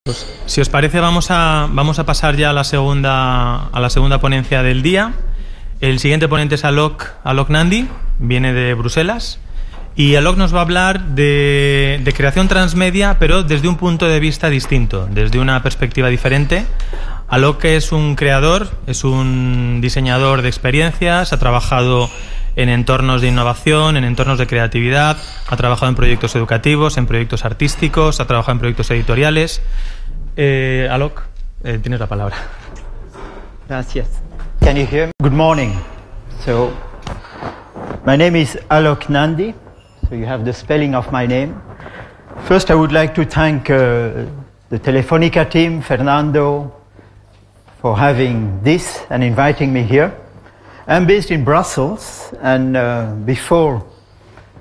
Pues, si os parece, vamos a pasar ya a la segunda ponencia del día. El siguiente ponente es Alok Nandi, viene de Bruselas. Y Alok nos va a hablar de creación transmedia, pero desde un punto de vista distinto, desde una perspectiva diferente. Alok es un creador, es un diseñador de experiencias, ha trabajado en entornos de innovación, en entornos de creatividad, ha trabajado en proyectos educativos, en proyectos artísticos, ha trabajado en proyectos editoriales. Alok, tienes la palabra. Gracias. Can you hear me? Good morning. So, my name is Alok Nandi. So you have the spelling of my name. First, I would like to thank the Telefónica team, Fernando, for having this and inviting me here. I'm based in Brussels, and before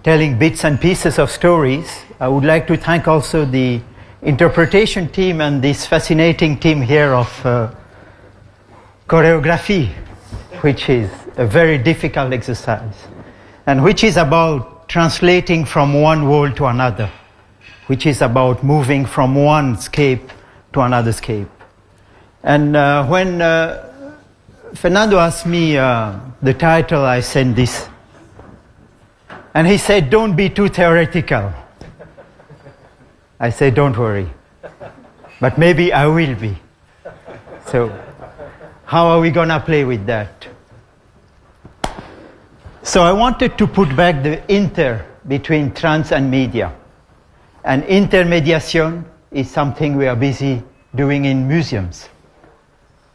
telling bits and pieces of stories, I would like to thank also the interpretation team and this fascinating team here of choreography, which is a very difficult exercise, and which is about translating from one world to another, which is about moving from one scape to another scape. And when Fernando asked me the title, I said this. And he said, don't be too theoretical. I said, don't worry. But maybe I will be. So, how are we going to play with that? So I wanted to put back the inter between trans and media. And intermediation is something we are busy doing in museums.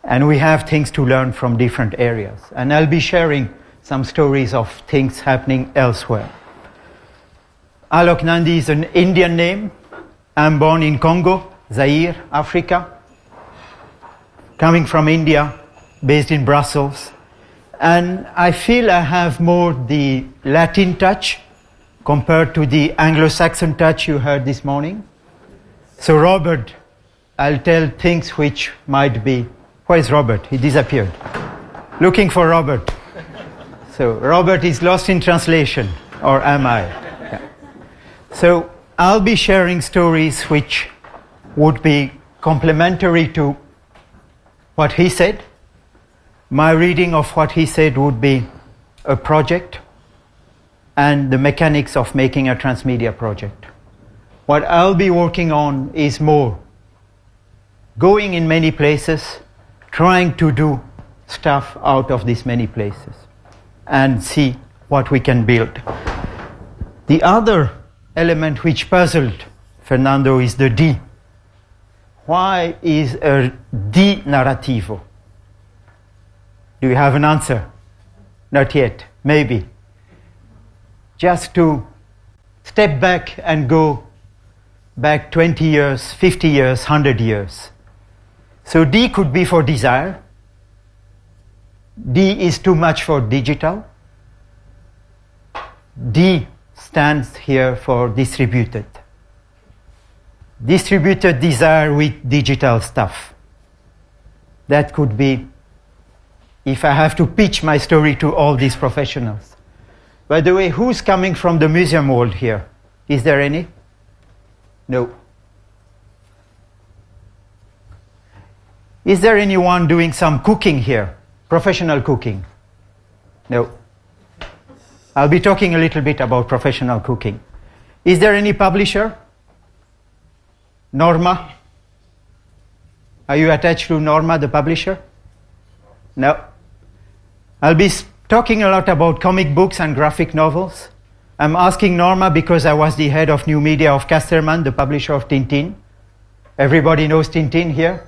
And we have things to learn from different areas. And I'll be sharing some stories of things happening elsewhere. Alok Nandi is an Indian name. I'm born in Congo, Zaire, Africa. Coming from India, based in Brussels. And I feel I have more the Latin touch compared to the Anglo-Saxon touch you heard this morning. So Robert, I'll tell things which might be... Where is Robert? He disappeared. Looking for Robert. So Robert is lost in translation, or am I? Yeah. So I'll be sharing stories which would be complementary to what he said. My reading of what he said would be a project and the mechanics of making a transmedia project. What I'll be working on is more going in many places, trying to do stuff out of these many places and see what we can build. The other element which puzzled Fernando is the D. Why is a D narrativo? Do you have an answer? Not yet. Maybe. Just to step back and go back 20 years, 50 years, 100 years. So D could be for desire. D is too much for digital. D stands here for distributed. Distributed desire with digital stuff. That could be if I have to pitch my story to all these professionals. By the way, who's coming from the museum world here? Is there any? No. Is there anyone doing some cooking here? Professional cooking? No. I'll be talking a little bit about professional cooking. Is there any publisher? Norma? Are you attached to Norma, the publisher? No. I'll be talking a lot about comic books and graphic novels. I'm asking Norma because I was the head of new media of Casterman, the publisher of Tintin. Everybody knows Tintin here?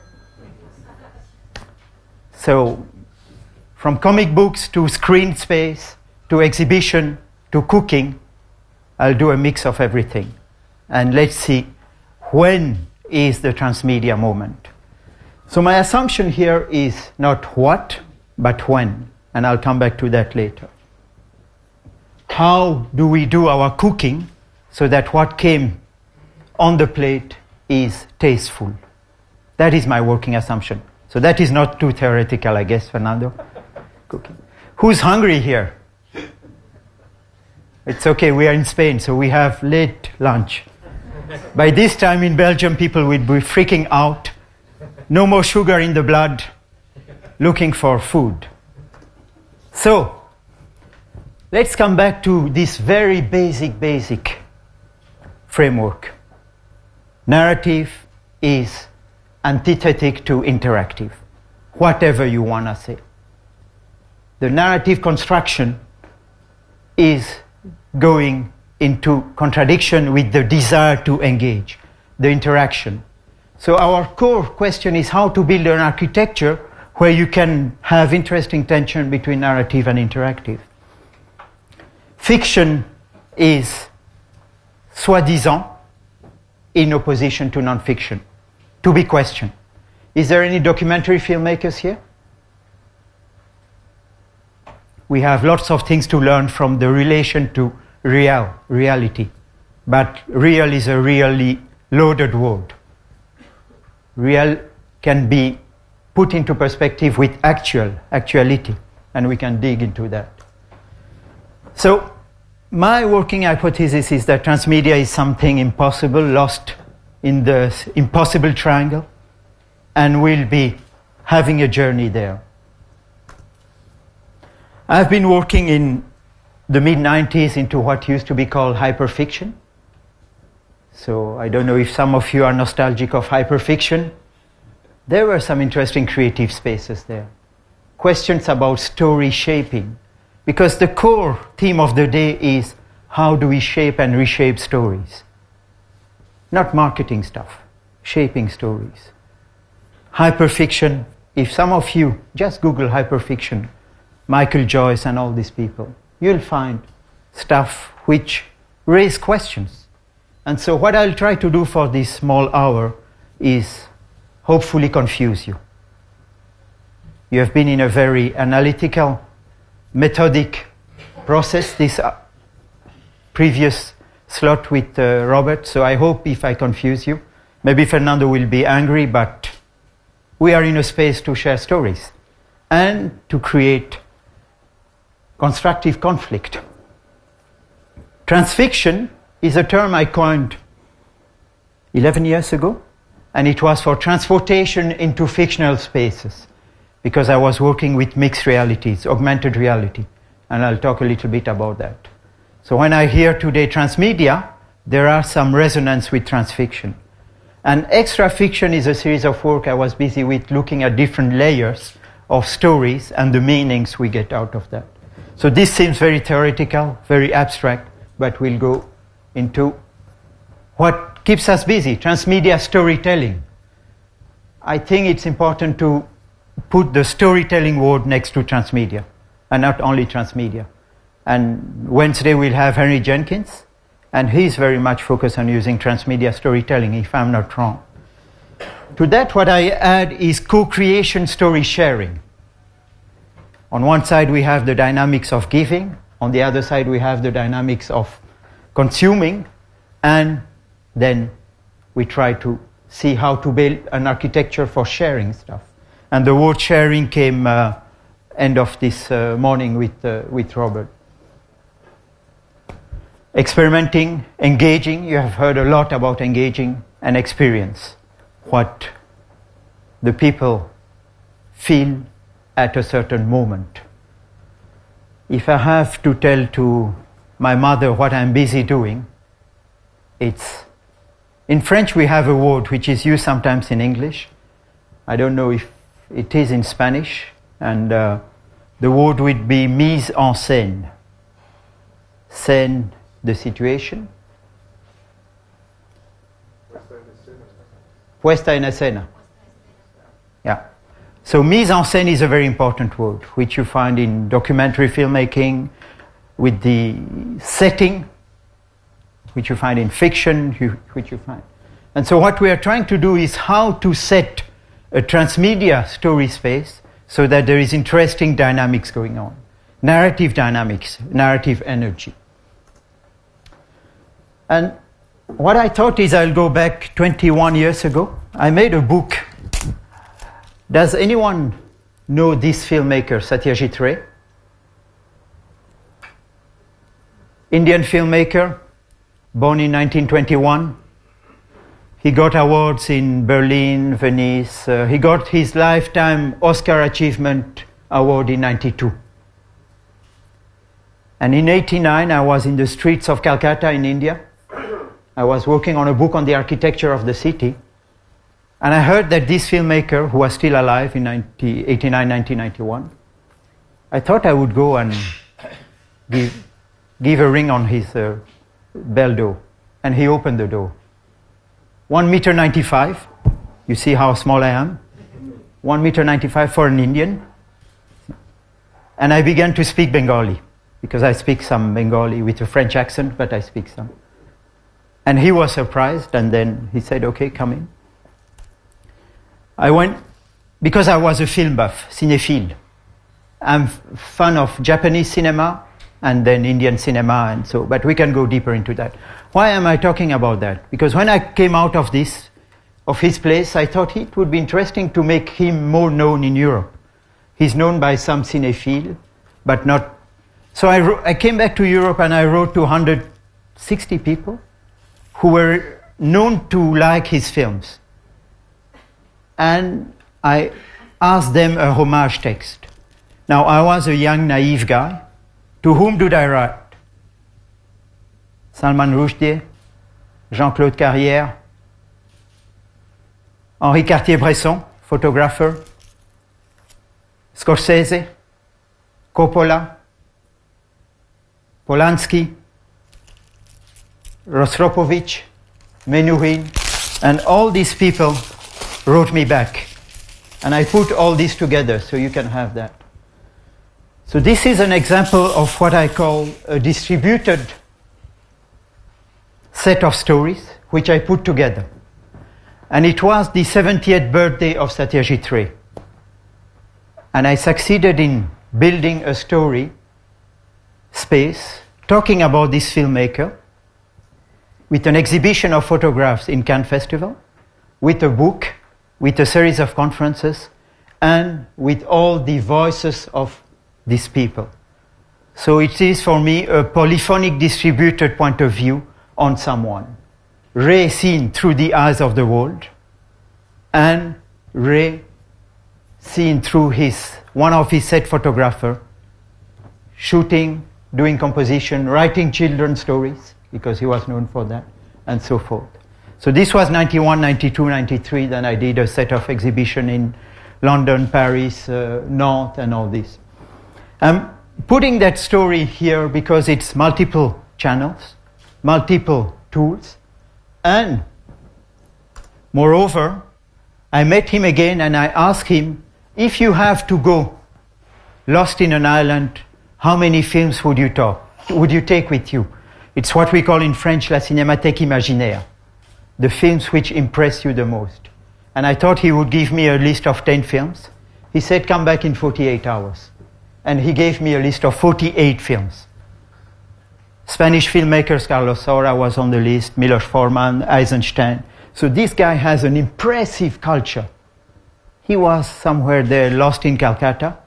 So, from comic books to screen space, to exhibition, to cooking, I'll do a mix of everything. And let's see, when is the transmedia moment? So my assumption here is not what, but when. And I'll come back to that later. How do we do our cooking so that what came on the plate is tasteful? That is my working assumption. So that is not too theoretical, I guess, Fernando. Cooking. Who's hungry here? It's okay, we are in Spain, so we have late lunch. By this time in Belgium, people would be freaking out. No more sugar in the blood, looking for food. So, let's come back to this very basic framework. Narrative is antithetic to interactive, whatever you want to say. The narrative construction is going into contradiction with the desire to engage, the interaction. So our core question is how to build an architecture where you can have interesting tension between narrative and interactive. Fiction is soi-disant in opposition to non-fiction, to be questioned. Is there any documentary filmmakers here? We have lots of things to learn from the relation to reality. But real is a really loaded word. Real can be put into perspective with actuality, and we can dig into that. So, my working hypothesis is that transmedia is something impossible, lost in the impossible triangle, and we'll be having a journey there. I've been working in the mid-90s into what used to be called hyperfiction. So I don't know if some of you are nostalgic of hyperfiction. There were some interesting creative spaces there. Questions about story shaping. Because the core theme of the day is how do we shape and reshape stories? Not marketing stuff, shaping stories. Hyperfiction, if some of you just Google hyperfiction, Michael Joyce and all these people, you'll find stuff which raise questions. And so what I'll try to do for this small hour is hopefully confuse you. You have been in a very analytical, methodic process, this previous slot with Robert, so I hope if I confuse you, maybe Fernando will be angry, but we are in a space to share stories and to create constructive conflict. Transfiction is a term I coined 11 years ago, and it was for transportation into fictional spaces, because I was working with mixed realities, augmented reality, and I'll talk a little bit about that. So when I hear today transmedia, there are some resonance with transfiction. And extra fiction is a series of work I was busy with looking at different layers of stories and the meanings we get out of that. So this seems very theoretical, very abstract, but we'll go into what keeps us busy, transmedia storytelling. I think it's important to put the storytelling word next to transmedia, and not only transmedia. And Wednesday we'll have Henry Jenkins, and he's very much focused on using transmedia storytelling, if I'm not wrong. To that, what I add is co-creation story sharing. On one side we have the dynamics of giving, on the other side we have the dynamics of consuming, and then we try to see how to build an architecture for sharing stuff. And the word sharing came end of this morning with Robert. Experimenting, engaging, you have heard a lot about engaging, and experience, what the people feel at a certain moment. If I have to tell to my mother what I'm busy doing, it's, in French we have a word which is used sometimes in English. I don't know if it is in Spanish, and the word would be mise en scène. Scène, the situation. Puesta en escena. Yeah. So mise en scène is a very important word, which you find in documentary filmmaking, with the setting, which you find in fiction, which you find. And so what we are trying to do is how to set a transmedia story space so that there is interesting dynamics going on. Narrative dynamics, narrative energy. And what I thought is I'll go back 21 years ago. I made a book. Does anyone know this filmmaker, Satyajit Ray? Indian filmmaker, born in 1921, He got awards in Berlin, Venice. He got his lifetime Oscar Achievement Award in '92. And in '89, I was in the streets of Calcutta in India. I was working on a book on the architecture of the city. And I heard that this filmmaker, who was still alive in 1989, 1991, I thought I would go and give a ring on his bell door. And he opened the door. 1.95 meters. You see how small I am? 1.95 meters for an Indian. And I began to speak Bengali, because I speak some Bengali with a French accent, but I speak some. And he was surprised, and then he said, okay, come in. I went, because I was a film buff, cinephile. I'm fan of Japanese cinema, and then Indian cinema, and so, but we can go deeper into that. Why am I talking about that? Because when I came out of his place, I thought it would be interesting to make him more known in Europe. He's known by some cinephile, but not. So I came back to Europe and I wrote to 160 people who were known to like his films. And I asked them a homage text. Now, I was a young, naive guy. To whom did I write? Salman Rushdie, Jean-Claude Carrière, Henri Cartier-Bresson, photographer, Scorsese, Coppola, Polanski, Rostropovich, Menuhin, and all these people wrote me back. And I put all this together so you can have that. So this is an example of what I call a distributed set of stories which I put together. And it was the 70th birthday of Satyajit Ray. And I succeeded in building a story space talking about this filmmaker with an exhibition of photographs in Cannes Festival, with a book, with a series of conferences, and with all the voices of these people. So it is for me a polyphonic distributed point of view on someone. Ray seen through the eyes of the world, and Ray seen through one of his set photographer, shooting, doing composition, writing children's stories, because he was known for that, and so forth. So this was 91, 92, 93, then I did a set of exhibition in London, Paris, Nantes, and all this. I'm putting that story here because it's multiple channels, multiple tools, and moreover, I met him again and I asked him, if you have to go lost in an island, how many films would you take with you? It's what we call in French la cinémathèque imaginaire, the films which impress you the most. And I thought he would give me a list of 10 films. He said, come back in 48 hours. And he gave me a list of 48 films. Spanish filmmakers, Carlos Saura was on the list, Milos Forman, Eisenstein. So this guy has an impressive culture. He was somewhere there, lost in Calcutta.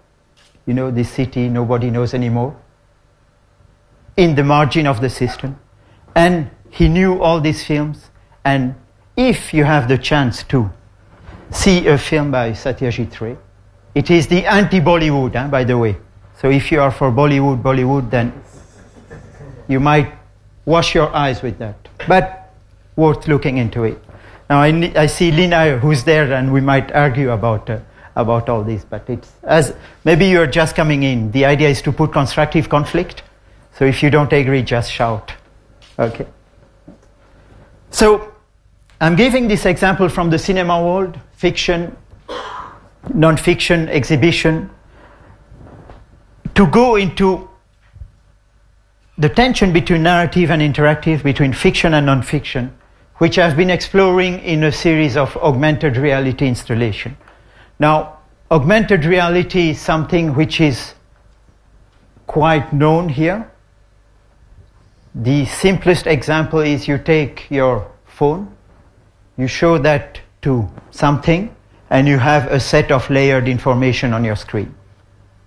You know, this city nobody knows anymore. In the margin of the system. And he knew all these films. And if you have the chance to see a film by Satyajit Ray, it is the anti-Bollywood, by the way. So if you are for Bollywood, then you might wash your eyes with that. But worth looking into it. Now I see Lina who's there, and we might argue about all this. But it's as maybe you're just coming in. The idea is to put constructive conflict. So if you don't agree, just shout. Okay. So I'm giving this example from the cinema world, fiction, non-fiction, exhibition, to go into the tension between narrative and interactive, between fiction and non-fiction, which I've been exploring in a series of augmented reality installation. Now, augmented reality is something which is quite known here. The simplest example is you take your phone, you show that to something, and you have a set of layered information on your screen.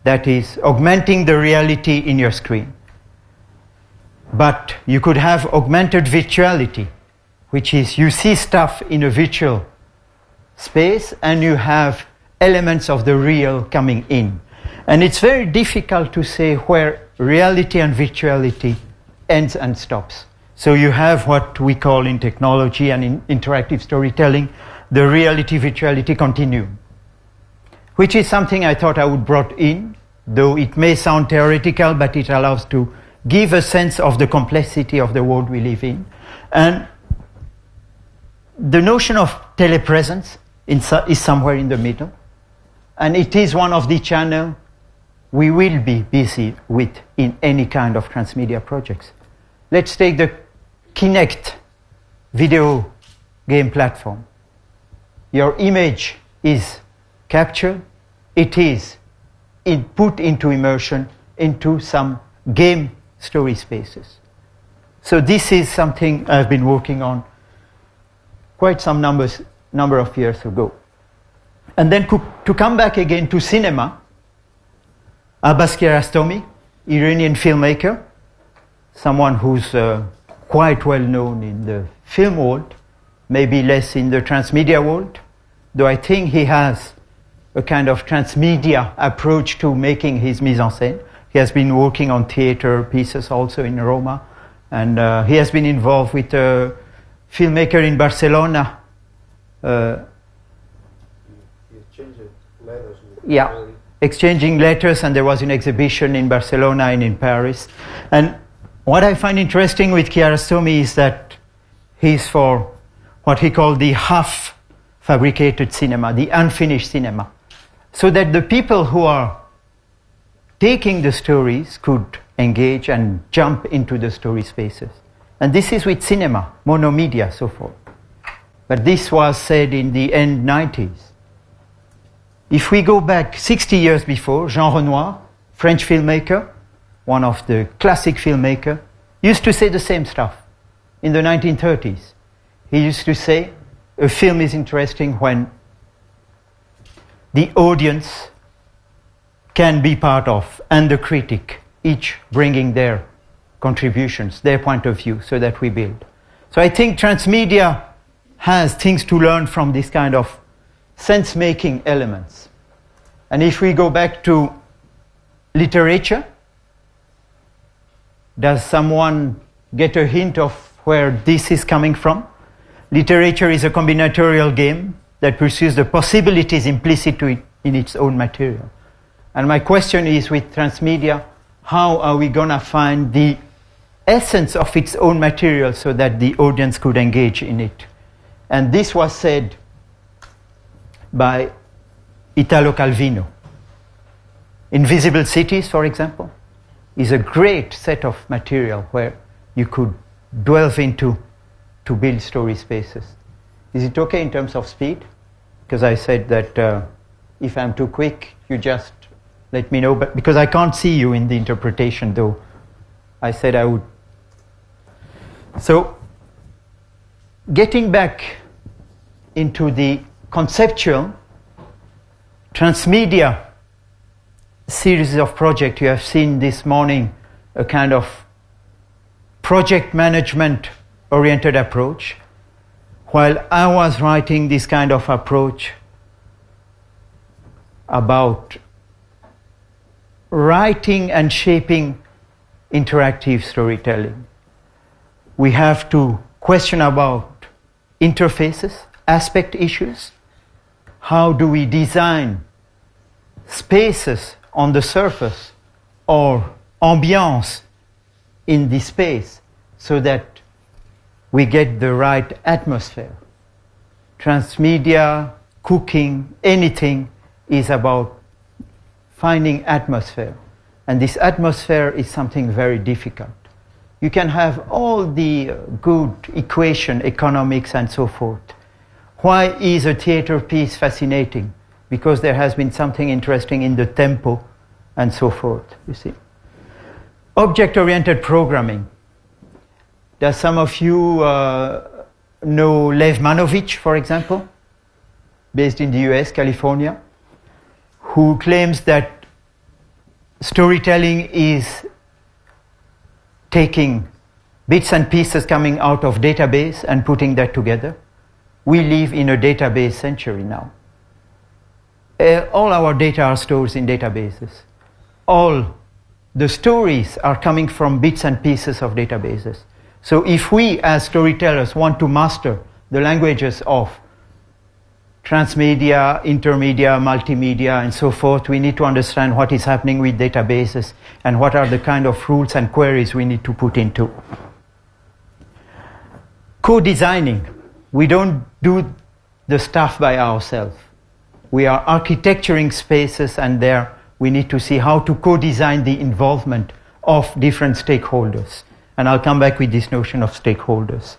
That is augmenting the reality in your screen. But you could have augmented virtuality, which is you see stuff in a virtual space and you have elements of the real coming in. And it's very difficult to say where reality and virtuality ends and stops. So you have what we call in technology and in interactive storytelling, the reality-virtuality continuum, which is something I thought I would brought in, though it may sound theoretical, but it allows to give a sense of the complexity of the world we live in. And the notion of telepresence is somewhere in the middle, and it is one of the channels we will be busy with in any kind of transmedia projects. Let's take the Kinect video game platform. Your image is captured, it is put into immersion into some game story spaces. So this is something I've been working on quite some number of years ago. And then to come back again to cinema, Abbas Kiarostami, Iranian filmmaker, someone who's quite well known in the film world, maybe less in the transmedia world, though I think he has a kind of transmedia approach to making his mise en scène. He has been working on theater pieces also in Roma, and he has been involved with a filmmaker in Barcelona. Exchanging letters, and there was an exhibition in Barcelona and in Paris. And what I find interesting with Kiarostami is that he's for what he called the half-fabricated cinema, the unfinished cinema, so that the people who are taking the stories could engage and jump into the story spaces. And this is with cinema, monomedia, so forth. But this was said in the end 90s. If we go back 60 years before, Jean Renoir, French filmmaker, one of the classic filmmakers, used to say the same stuff. In the 1930s, he used to say, a film is interesting when the audience can be part of, and the critic, each bringing their contributions, their point of view, so that we build. So I think transmedia has things to learn from this kind of sense-making elements. And if we go back to literature, does someone get a hint of where this is coming from? Literature is a combinatorial game that pursues the possibilities implicit to it in its own material. And my question is, with transmedia, how are we going to find the essence of its own material so that the audience could engage in it? And this was said by Italo Calvino. Invisible Cities, for example, is a great set of material where you could delve into to build story spaces. Is it okay in terms of speed? Because I said that if I'm too quick, you just let me know, but because I can't see you in the interpretation, though I said I would. So, getting back into the conceptual transmedia series of projects, you have seen this morning a kind of project management oriented approach. While I was writing this kind of approach about writing and shaping interactive storytelling, we have to question about interfaces, aspect issues. How do we design spaces on the surface or ambience in the space so that we get the right atmosphere? Transmedia, cooking, anything is about finding atmosphere. And this atmosphere is something very difficult. You can have all the good equation, economics and so forth. Why is a theater piece fascinating? Because there has been something interesting in the tempo and so forth, you see. Object-oriented programming. Does some of you know Lev Manovich, for example, based in the US, California, who claims that storytelling is taking bits and pieces coming out of database and putting that together. We live in a database century now. All our data are stored in databases. All the stories are coming from bits and pieces of databases. So if we as storytellers want to master the languages of transmedia, intermedia, multimedia, and so forth, we need to understand what is happening with databases and what are the kind of rules and queries we need to put into. Co-designing. We don't do the stuff by ourselves. We are architecturing spaces, and there we need to see how to co-design the involvement of different stakeholders. And I'll come back with this notion of stakeholders.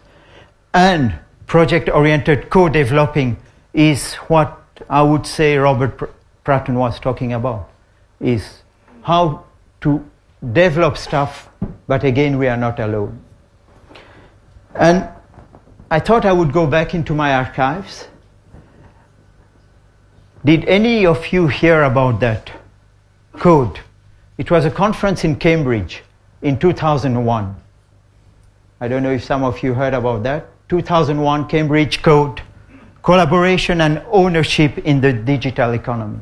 And project-oriented co-developing is what I would say Robert Pratton was talking about, is how to develop stuff, but again, we are not alone. And I thought I would go back into my archives. Did any of you hear about that code? It was a conference in Cambridge in 2001. I don't know if some of you heard about that. 2001 Cambridge Code, collaboration and ownership in the digital economy.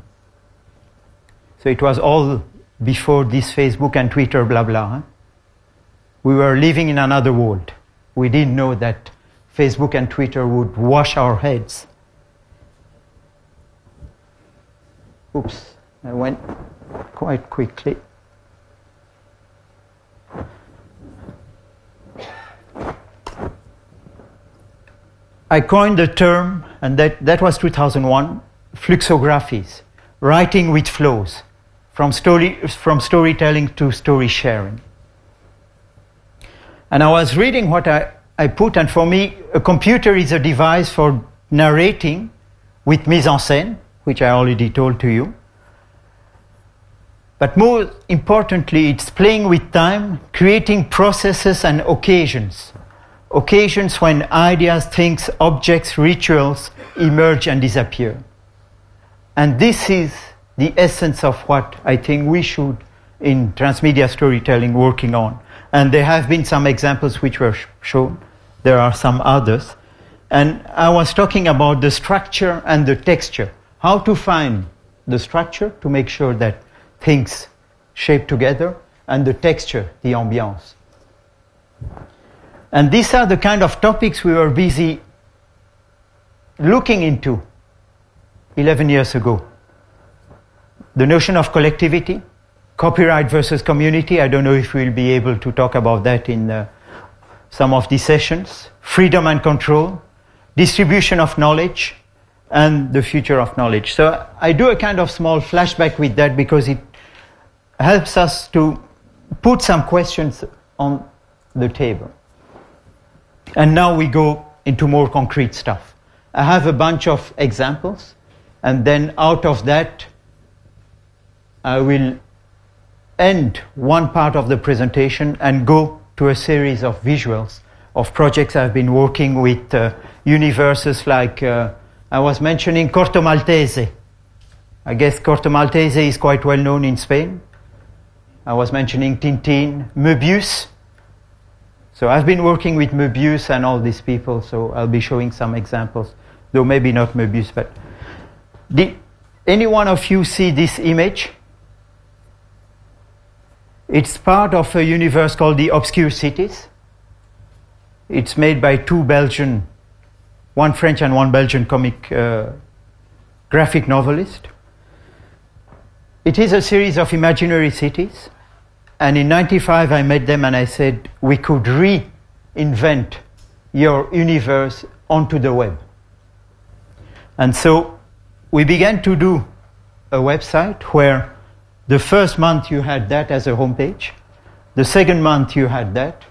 So it was all before this Facebook and Twitter blah blah. Huh? We were living in another world. We didn't know that Facebook and Twitter would wash our heads. Oops, I went quite quickly. I coined the term, and that was 2001, fluxographies, writing with flows, from storytelling to story sharing. And I was reading what I put, and for me, a computer is a device for narrating with mise en scène, which I already told to you. But more importantly, it's playing with time, creating processes and occasions. Occasions when ideas, things, objects, rituals emerge and disappear. And this is the essence of what I think we should, in transmedia storytelling, working on. And there have been some examples which were shown. There are some others. And I was talking about the structure and the texture. How to find the structure to make sure that things shape together, and the texture, the ambiance. And these are the kind of topics we were busy looking into 11 years ago. The notion of collectivity, copyright versus community. I don't know if we'll be able to talk about that in some of these sessions. Freedom and control, distribution of knowledge, and the future of knowledge. So I do a kind of small flashback with that because it helps us to put some questions on the table. And now we go into more concrete stuff. I have a bunch of examples, and then out of that, I will end one part of the presentation and go to a series of visuals of projects I've been working with, universes like, I was mentioning Corto Maltese. I guess Corto Maltese is quite well known in Spain. I was mentioning Tintin, Möbius. So I've been working with Möbius and all these people, so I'll be showing some examples, though maybe not Möbius, but did any one of you see this image? It's part of a universe called the Obscure Cities. It's made by two Belgian, one French and one Belgian comic graphic novelist. It is a series of imaginary cities. And in 95 I met them and I said, we could reinvent your universe onto the web. And so we began to do a website where the first month you had that as a homepage, the second month you had that,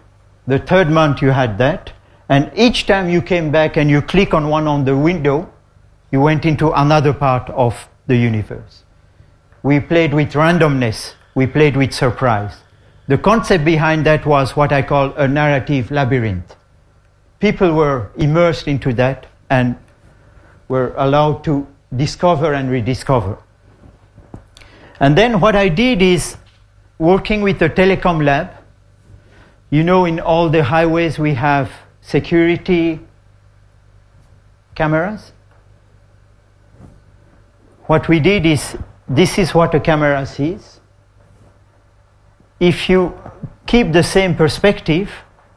the third month you had that, and each time you came back and you click on one on the window, you went into another part of the universe. We played with randomness, we played with surprise. The concept behind that was what I call a narrative labyrinth. People were immersed into that and were allowed to discover and rediscover. And then what I did is, working with the telecom lab, You know, in all the highways we have security cameras. What we did is, this is what a camera sees. If you keep the same perspective,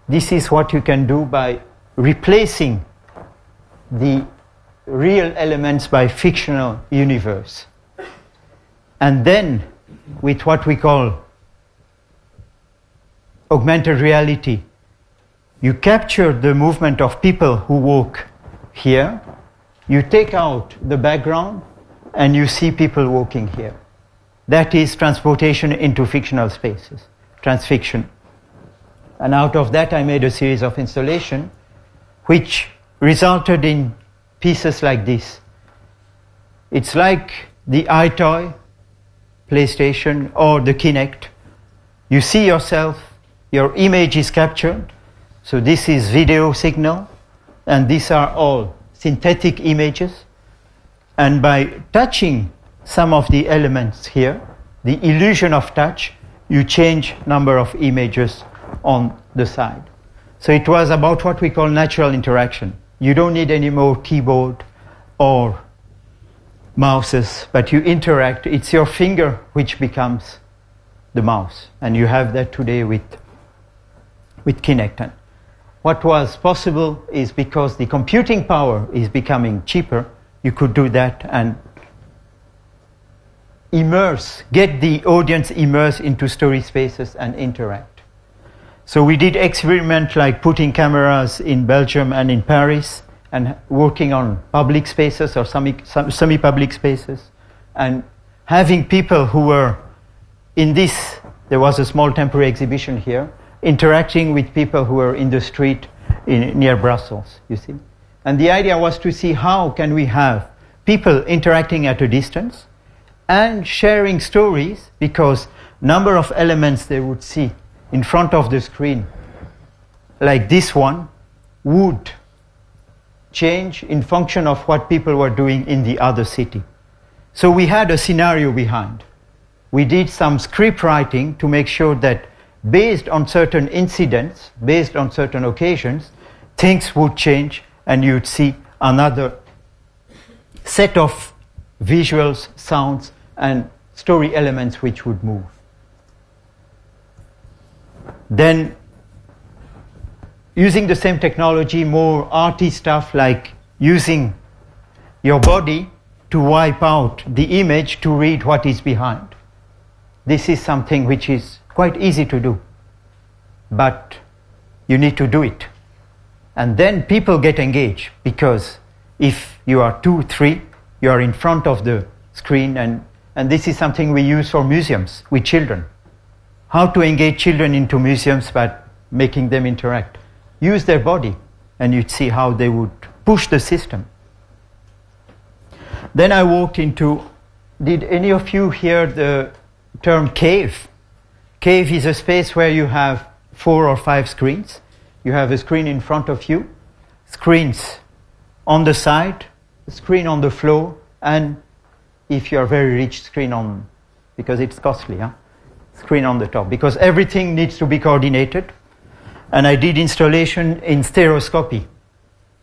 this is what you can do by replacing the real elements by fictional universe. And then, with what we call augmented reality, you capture the movement of people who walk here, you take out the background, and you see people walking here. That is transportation into fictional spaces, transfiction. And out of that I made a series of installations which resulted in pieces like this. It's like the iToy, PlayStation, or the Kinect. You see yourself, your image is captured, so this is video signal, and these are all synthetic images. And by touching some of the elements here, the illusion of touch, you change number of images on the side. So it was about what we call natural interaction. You don't need any more keyboard or mouses, but you interact. It's your finger which becomes the mouse. And you have that today with Kinect. And what was possible is because the computing power is becoming cheaper, you could do that and get the audience immersed into story spaces and interact. So we did experiment like putting cameras in Belgium and in Paris and working on public spaces or semi-public spaces and having people who were in this, there was a small temporary exhibition here, interacting with people who were in the street near Brussels, you see. And the idea was to see how can we have people interacting at a distance and sharing stories, because number of elements they would see in front of the screen, like this one, would change in function of what people were doing in the other city. So we had a scenario behind. We did some script writing to make sure that based on certain incidents, based on certain occasions, things would change and you'd see another set of visuals, sounds, and story elements which would move. Then, using the same technology, more arty stuff like using your body to wipe out the image to read what is behind. This is something which is quite easy to do, but you need to do it. And then people get engaged, because if you are 2, 3, you are in front of the screen, and this is something we use for museums with children. How to engage children into museums by making them interact. Use their body, and you'd see how they would push the system. Then I walked into, did any of you hear the term cave? Cave is a space where you have 4 or 5 screens. You have a screen in front of you, screens on the side, a screen on the floor, and if you are very rich, screen on, because it's costly, screen on the top, because everything needs to be coordinated. And I did installation in stereoscopy.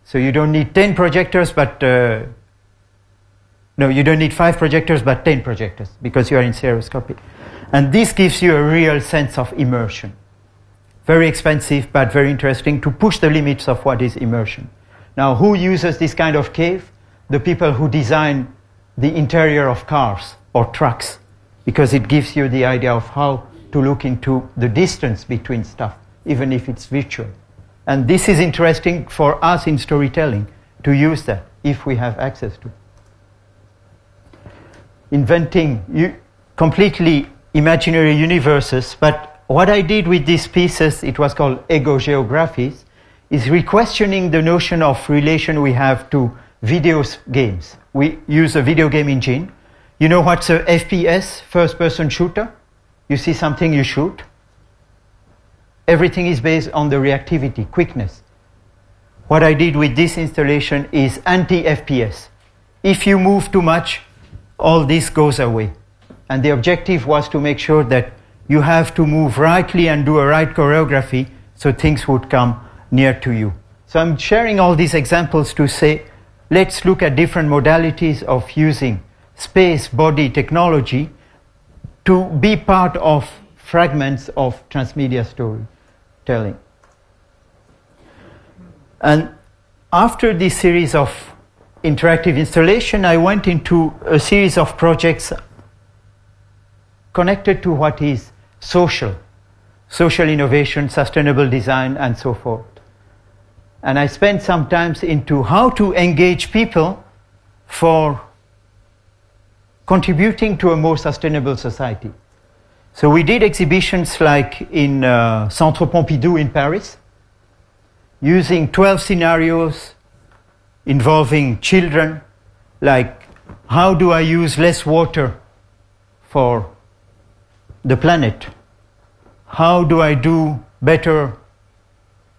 So you don't need 10 projectors, but you don't need 5 projectors, but 10 projectors, because you are in stereoscopy. And this gives you a real sense of immersion. Very expensive, but very interesting to push the limits of what is immersion. Now, who uses this kind of cave? The people who design the interior of cars or trucks, because it gives you the idea of how to look into the distance between stuff, even if it's virtual. And this is interesting for us in storytelling, to use that, if we have access to. Inventing completely imaginary universes, but what I did with these pieces, it was called ego geographies, is re-questioning the notion of relation we have to video games. We use a video game engine. You know what's a FPS, first-person shooter? You see something, you shoot. Everything is based on the reactivity, quickness. What I did with this installation is anti-FPS. If you move too much, all this goes away. And the objective was to make sure that you have to move rightly and do a right choreography so things would come near to you. So I'm sharing all these examples to say, let's look at different modalities of using space, body, technology to be part of fragments of transmedia storytelling. And after this series of interactive installation, I went into a series of projects connected to what is social innovation, sustainable design, and so forth. And I spent some time into how to engage people for contributing to a more sustainable society. So we did exhibitions like in Centre Pompidou in Paris, using 12 scenarios involving children, like how do I use less water for the planet? How do I do better?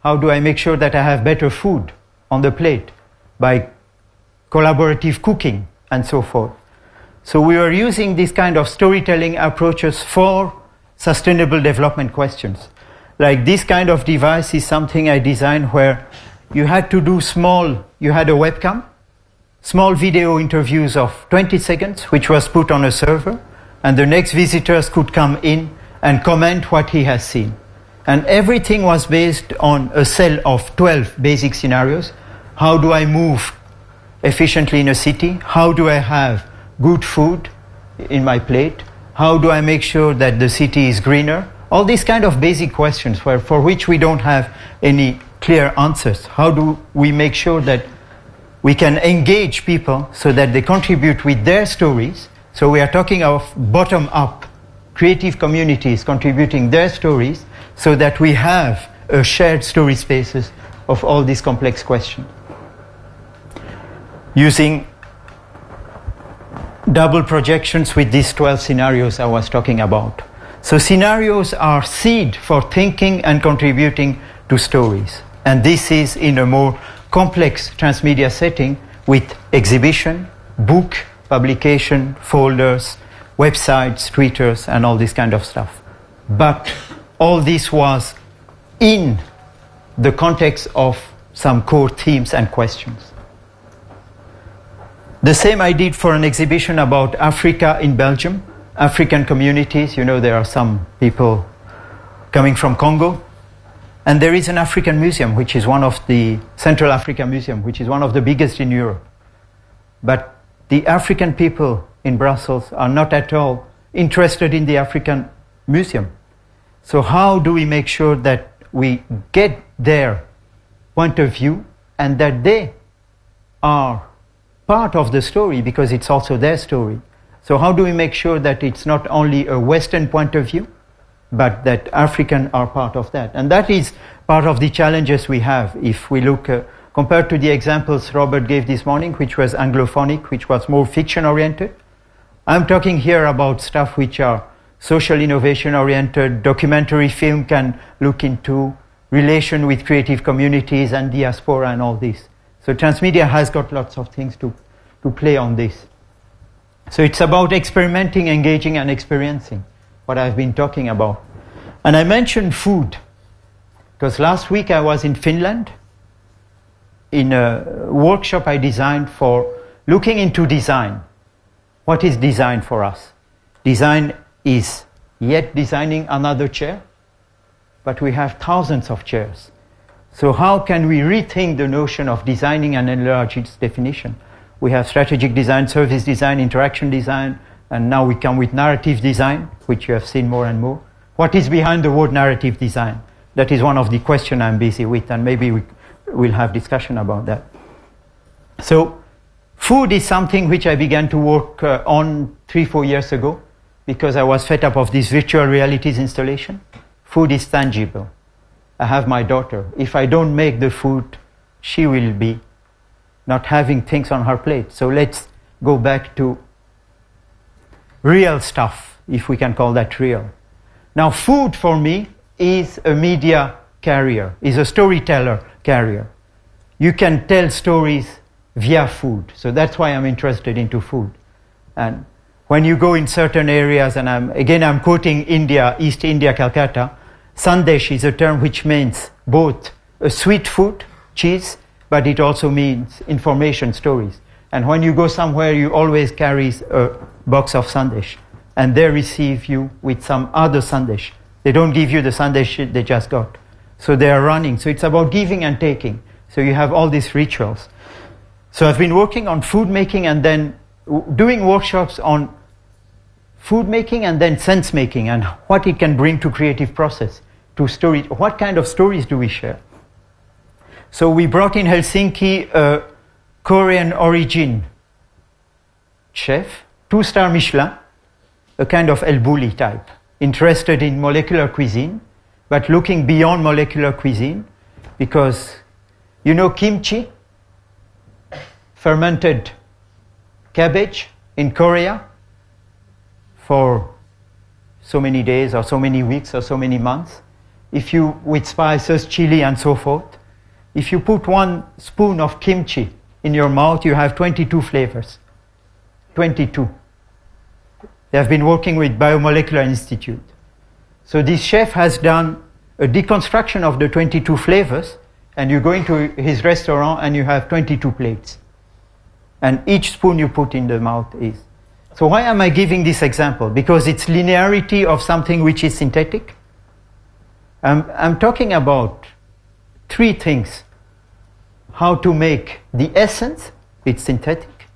How do I make sure that I have better food on the plate by collaborative cooking and so forth? So we are using this kind of storytelling approaches for sustainable development questions. Like this kind of device is something I designed where you had to do you had a webcam, small video interviews of 20 seconds, which was put on a server, and the next visitors could come in and comment what he has seen. And everything was based on a cell of 12 basic scenarios. How do I move efficiently in a city? How do I have good food in my plate? How do I make sure that the city is greener? All these kind of basic questions for which we don't have any clear answers. How do we make sure that we can engage people so that they contribute with their stories? So we are talking of bottom-up, creative communities contributing their stories so that we have a shared story spaces of all these complex questions. Using double projections with these 12 scenarios I was talking about. So scenarios are seed for thinking and contributing to stories. And this is in a more complex transmedia setting with exhibition, book, publication, folders, websites, Twitters, and all this kind of stuff. But all this was in the context of some core themes and questions. The same I did for an exhibition about Africa in Belgium, African communities. You know, there are some people coming from Congo. And there is an African museum, which is one of the Central Africa Museum, which is one of the biggest in Europe. But the African people in Brussels are not at all interested in the African museum. So how do we make sure that we get their point of view and that they are part of the story because it's also their story? So how do we make sure that it's not only a Western point of view, but that African are part of that? And that is part of the challenges we have if we look, compared to the examples Robert gave this morning, which was Anglophonic, which was more fiction-oriented. I'm talking here about stuff which are social innovation-oriented. Documentary film can look into relation with creative communities and diaspora and all this. So transmedia has got lots of things to play on this. So it's about experimenting, engaging, and experiencing, what I've been talking about. And I mentioned food, because last week I was in Finland in a workshop I designed for looking into design. What is design for us? Design is yet designing another chair, but we have thousands of chairs. So how can we rethink the notion of designing and enlarge its definition? We have strategic design, service design, interaction design, and now we come with narrative design, which you have seen more and more. What is behind the word narrative design? That is one of the questions I'm busy with, and maybe we'll have discussion about that. So food is something which I began to work on 3-4 years ago, because I was fed up of this virtual realities installation. Food is tangible. I have my daughter. If I don't make the food, she will be not having things on her plate. So let's go back to real stuff, if we can call that real. Now, food for me is a media carrier, is a storyteller carrier. You can tell stories via food. So that's why I'm interested into food. And when you go in certain areas, and I'm quoting India, East India, Calcutta, Sandesh is a term which means both a sweet food, cheese, but it also means information, stories. And when you go somewhere, you always carry a box of sandesh, and they receive you with some other sandesh. They don't give you the sandesh they just got. So they are running. So it's about giving and taking. So you have all these rituals. So I've been working on food making and then doing workshops on food making and then sense making and what it can bring to creative process, to story. What kind of stories do we share? So we brought in Helsinki a Korean origin chef, 2-star Michelin, a kind of El Bulli type, interested in molecular cuisine, but looking beyond molecular cuisine, because you know kimchi, fermented cabbage in Korea for so many days or so many weeks or so many months. If you, with spices, chili and so forth, if you put 1 spoon of kimchi in your mouth, you have 22 flavors. 22. They have been working with Biomolecular Institute. So this chef has done a deconstruction of the 22 flavors, and you go into his restaurant and you have 22 plates. And each spoon you put in the mouth is. So why am I giving this example? Because it's linearity of something which is synthetic. I'm talking about 3 things. How to make the essence, it's synthetic.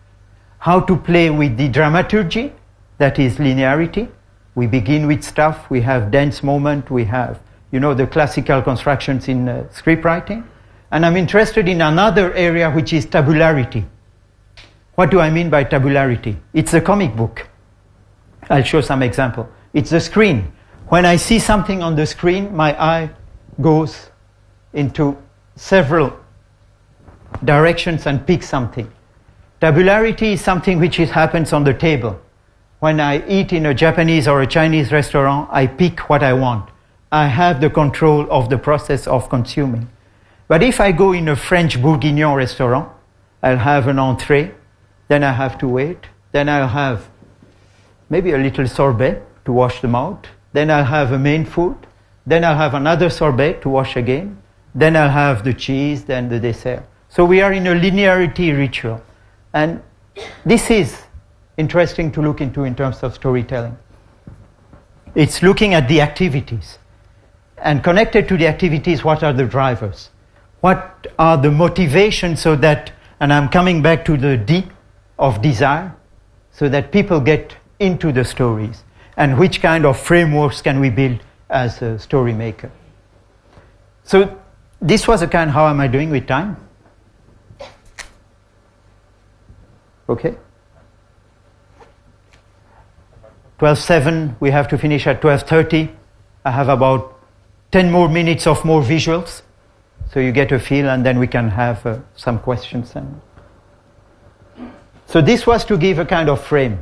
How to play with the dramaturgy, that is linearity. We begin with stuff, we have dense moment, we have, you know, the classical constructions in script writing. And I'm interested in another area which is tabularity. What do I mean by tabularity? It's a comic book. I'll show some example. It's the screen. When I see something on the screen, my eye goes into several directions and picks something. Tabularity is something which happens on the table. When I eat in a Japanese or a Chinese restaurant, I pick what I want. I have the control of the process of consuming. But if I go in a French bourguignon restaurant, I'll have an entree, then I have to wait, then I'll have maybe a little sorbet to wash them out, then I'll have a main food, then I'll have another sorbet to wash again, then I'll have the cheese, then the dessert. So we are in a linearity ritual. And this is interesting to look into in terms of storytelling. It's looking at the activities. And connected to the activities, what are the drivers? What are the motivations so that, and I'm coming back to the D of desire, so that people get into the stories. And which kind of frameworks can we build as a story maker? So this was a kind, how am I doing with time? Okay. 12:07, we have to finish at 12:30. I have about 10 more minutes of more visuals, so you get a feel, and then we can have some questions. So this was to give a kind of frame.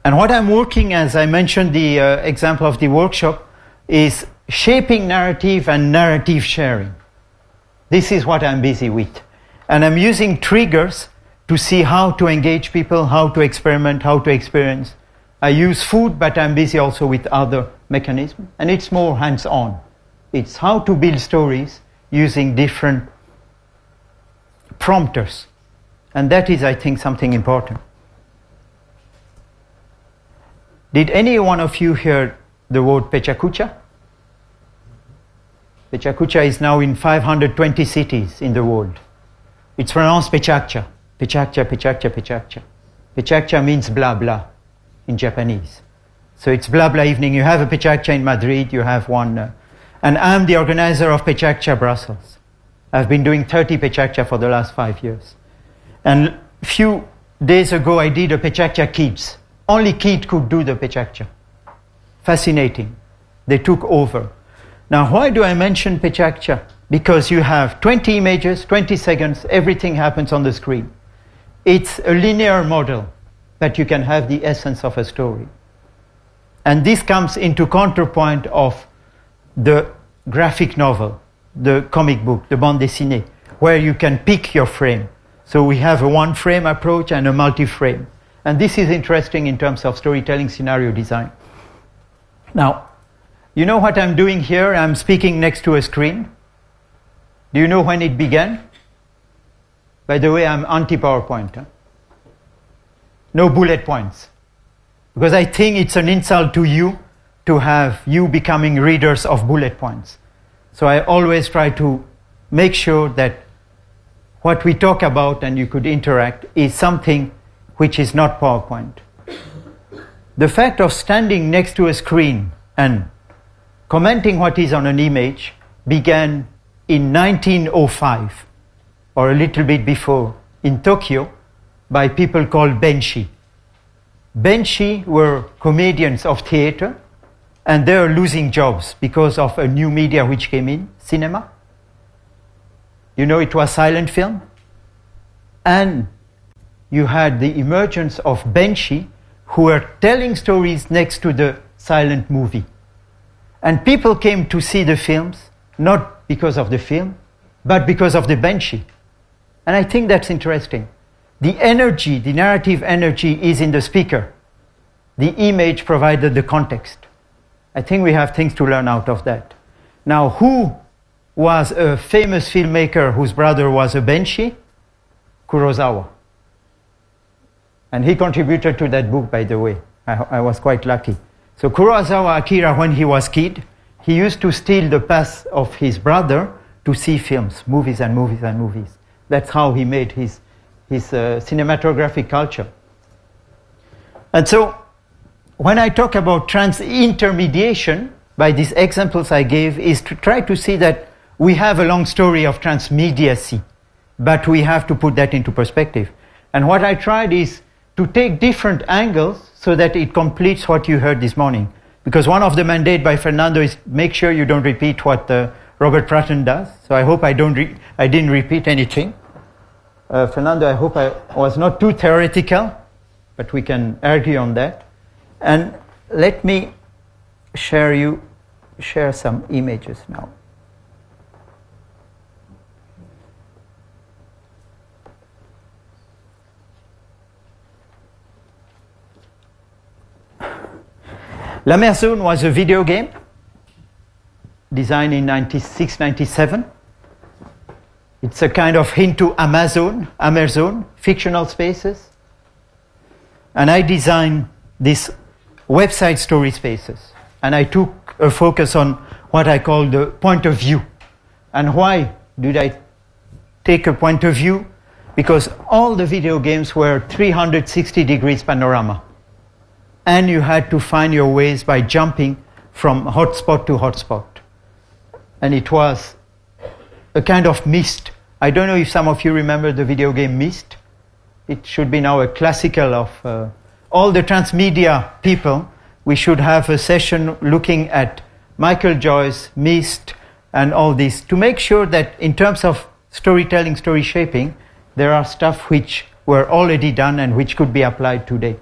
And what I'm working, as I mentioned the example of the workshop, is shaping narrative and narrative sharing. This is what I'm busy with. And I'm using triggers to see how to engage people, how to experiment, how to experience. I use food, but I'm busy also with other mechanisms. And it's more hands-on. It's how to build stories using different prompters. And that is, I think, something important. Did any one of you hear the word Pechakucha? Pechakucha is now in 520 cities in the world. It's pronounced Pechakcha. Pechakcha, Pechakcha, Pechakcha. Pechakcha means blah blah in Japanese. So it's blah blah evening. You have a Pechakcha in Madrid, you have one. And I'm the organizer of Pechakcha Brussels. I've been doing 30 Pechakcha for the last 5 years. And a few days ago I did a Pechakcha Kids. Only kids could do the Pechakcha. Fascinating. They took over. Now why do I mention Pechakcha? Because you have 20 images, 20 seconds, everything happens on the screen. It's a linear model, but you can have the essence of a story. And this comes into counterpoint of the graphic novel, the comic book, the bande dessinée, where you can pick your frame. So we have a one-frame approach and a multi-frame. And this is interesting in terms of storytelling scenario design. Now, You know what I'm doing here? I'm speaking next to a screen. Do you know when it began? By the way, I'm anti-PowerPoint. Huh? No bullet points. Because I think it's an insult to you to have you becoming readers of bullet points. So I always try to make sure that what we talk about and you could interact is something which is not PowerPoint. The fact of standing next to a screen and commenting what is on an image began in 1905, or a little bit before, in Tokyo, by people called benshi. Benshi were comedians of theater, and they are losing jobs because of a new media which came in, cinema. You know, it was silent film. And you had the emergence of benshi who were telling stories next to the silent movie. And people came to see the films, not because of the film, but because of the benshi. And I think that's interesting. The energy, the narrative energy is in the speaker. The image provided the context. I think we have things to learn out of that. Now, who was a famous filmmaker whose brother was a benshi? Kurosawa. And he contributed to that book, by the way. I was quite lucky. So Kurosawa Akira, when he was kid, he used to steal the pass of his brother to see films, movies and movies and movies. That's how he made his cinematographic culture. And so, when I talk about trans-intermediation, by these examples I gave, is to try to see that we have a long story of transmediacy, but we have to put that into perspective. And what I tried is to take different angles so that it completes what you heard this morning. Because one of the mandates by Fernando is make sure you don't repeat what Robert Pratton does. So I hope I didn't repeat anything. Fernando, I hope I was not too theoretical, but we can argue on that. And let me share some images now. L'Amazon was a video game designed in 96-97. It's a kind of hint to Amazon, fictional spaces. And I designed this website story spaces. And I took a focus on what I call the point of view. And why did I take a point of view? Because all the video games were 360 degrees panorama. And you had to find your ways by jumping from hotspot to hotspot. And it was a kind of Myst. I don't know if some of you remember the video game Myst. It should be now a classical of all the transmedia people. We should have a session looking at Michael Joyce, Myst, and all this, to make sure that in terms of storytelling, story shaping, there are stuff which were already done and which could be applied today.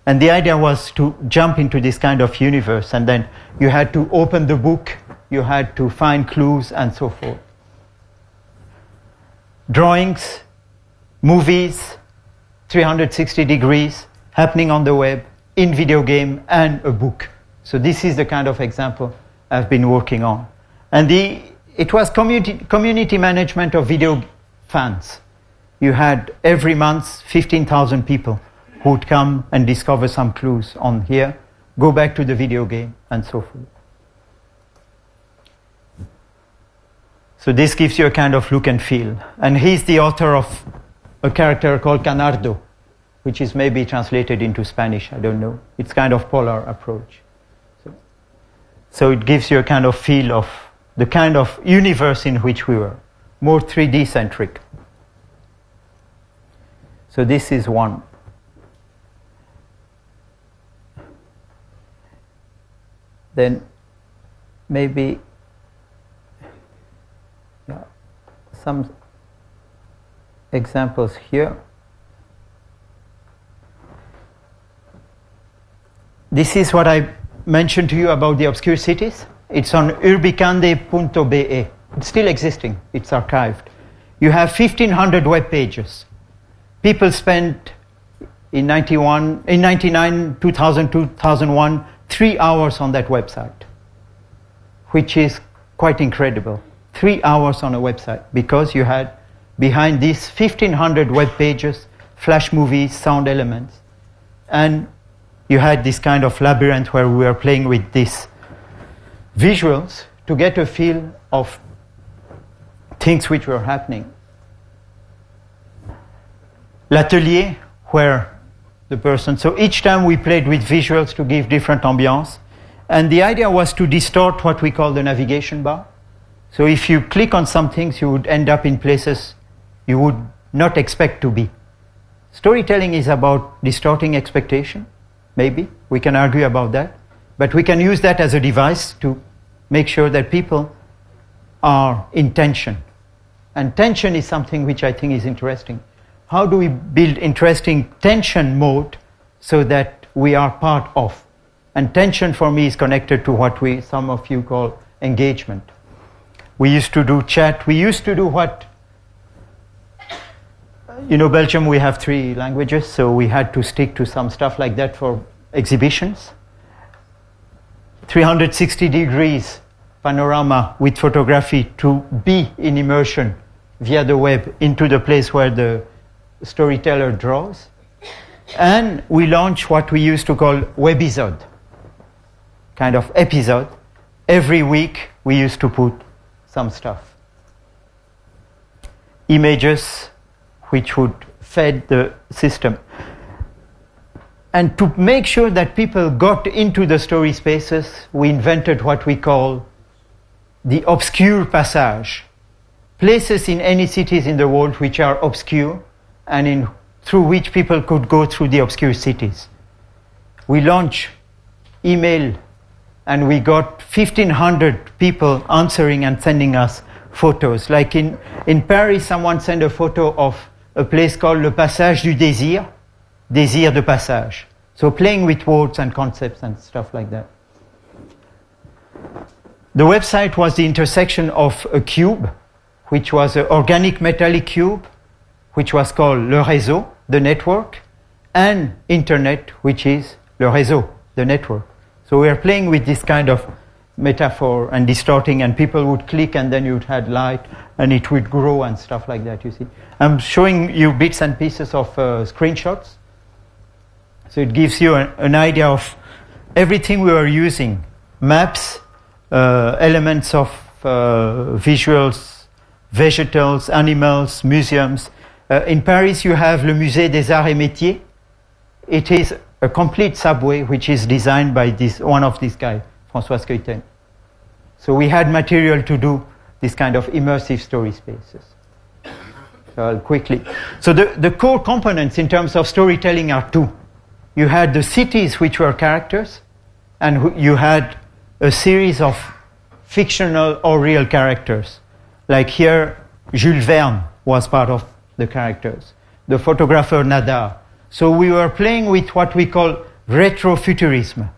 And the idea was to jump into this kind of universe, and then you had to open the book, you had to find clues, and so forth. Drawings, movies, 360 degrees, happening on the web, in video game, and a book. So this is the kind of example I've been working on. And it was community management of video fans. You had every month 15,000 people who would come and discover some clues on here, go back to the video game, and so forth. So this gives you a kind of look and feel. And he's the author of a character called Canardo, which is maybe translated into Spanish, I don't know. It's kind of polar approach. So it gives you a kind of feel of the kind of universe in which we were, more 3D centric. So this is one. Then maybe some examples here. This is what I mentioned to you about the obscure cities. It's on urbicande.be. It's still existing. It's archived. You have 1,500 web pages. People spent in 99, 2000, 2001, 3 hours on that website. which is quite incredible. 3 hours on a website, because you had behind these 1,500 web pages, flash movies, sound elements, and you had this kind of labyrinth where we were playing with these visuals to get a feel of things which were happening. L'atelier, where the person, so each time we played with visuals to give different ambiance, and the idea was to distort what we call the navigation bar. So if you click on some things, you would end up in places you would not expect to be. Storytelling is about distorting expectation, maybe. We can argue about that. But we can use that as a device to make sure that people are in tension. And tension is something which I think is interesting. How do we build interesting tension mode so that we are part of? And tension for me is connected to what some of you call engagement. We used to do chat. We used to do what, Belgium, we have 3 languages, so we had to stick to some stuff like that for exhibitions. 360 degrees panorama with photography to be in immersion via the web into the place where the storyteller draws. And we launched what we used to call webisode, kind of episode. Every week we used to put some stuff. Images which would feed the system. And to make sure that people got into the story spaces, we invented what we call the obscure passage. Places in any cities in the world which are obscure and through which people could go through the obscure cities. We launched email and we got 1,500 people answering and sending us photos. Like in Paris, someone sent a photo of a place called Le Passage du Désir, Désir de Passage. So playing with words and concepts and stuff like that. The website was the intersection of a cube, which was an organic metallic cube, which was called le réseau, the network, and internet, which is le réseau, the network. So we are playing with this kind of metaphor and distorting, and people would click and then you'd have light and it would grow and stuff like that, you see. I'm showing you bits and pieces of screenshots. So it gives you an idea of everything we were using. Maps, elements of visuals, vegetals, animals, museums. In Paris you have le Musée des Arts et Métiers. It is a complete subway which is designed by one of these guys, François Skeuten. So we had material to do this kind of immersive story spaces. So I'll quickly. So the core components in terms of storytelling are 2. You had the cities which were characters, and you had a series of fictional or real characters. Like here, Jules Verne was part of the characters. The photographer Nadar. So we were playing with what we call retrofuturism.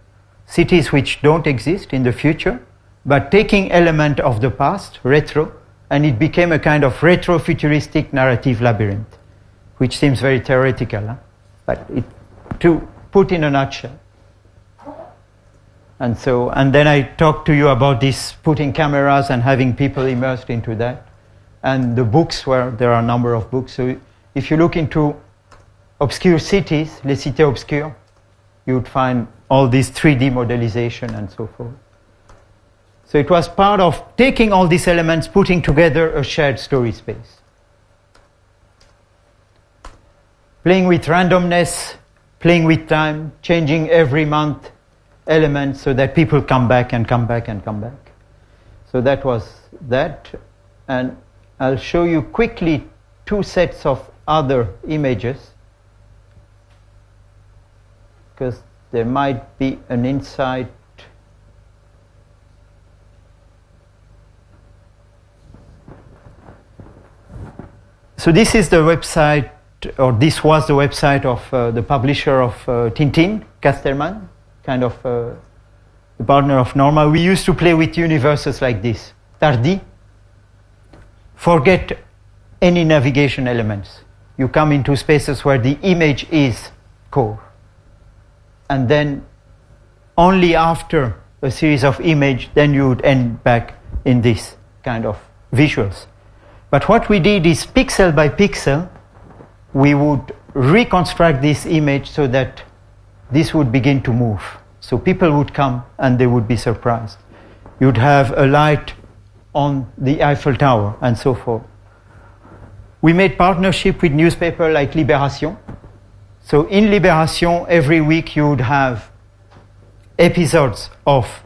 Cities which don't exist in the future, but taking element of the past, retro, and it became a kind of retrofuturistic narrative labyrinth, which seems very theoretical, but to put in a nutshell. And then I talked to you about this, putting cameras and having people immersed into that. And the books, where there are a number of books. So if you look into obscure cities, les cités obscures, you would find all this 3D modelization and so forth. So it was part of taking all these elements, putting together a shared story space. Playing with randomness, playing with time, changing every month elements so that people come back and come back and come back. So that was that. And I'll show you quickly 2 sets of other images, because there might be an insight. So this is the website, or this was the website of the publisher of Tintin, Casterman, kind of the partner of Norma. We used to play with universes like this. Tardy, forget any navigation elements. You come into spaces where the image is core. And then only after a series of images, then you would end back in this kind of visuals. But what we did is pixel by pixel, we would reconstruct this image so that this would begin to move. So people would come and they would be surprised. You'd have a light on the Eiffel Tower and so forth. We made partnership with newspapers like Libération. So in Libération, every week you would have episodes of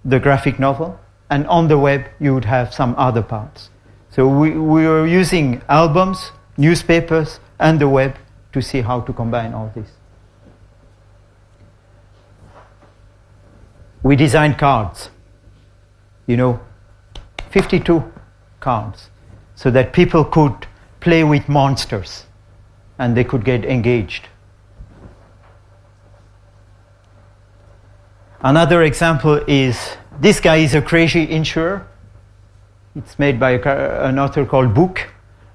the graphic novel, and on the web you would have some other parts. So we were using albums, newspapers, and the web to see how to combine all this. We designed cards, 52 cards, so that people could play with monsters and they could get engaged. Another example is, this guy is a crazy insurer. It's made by an author called Book.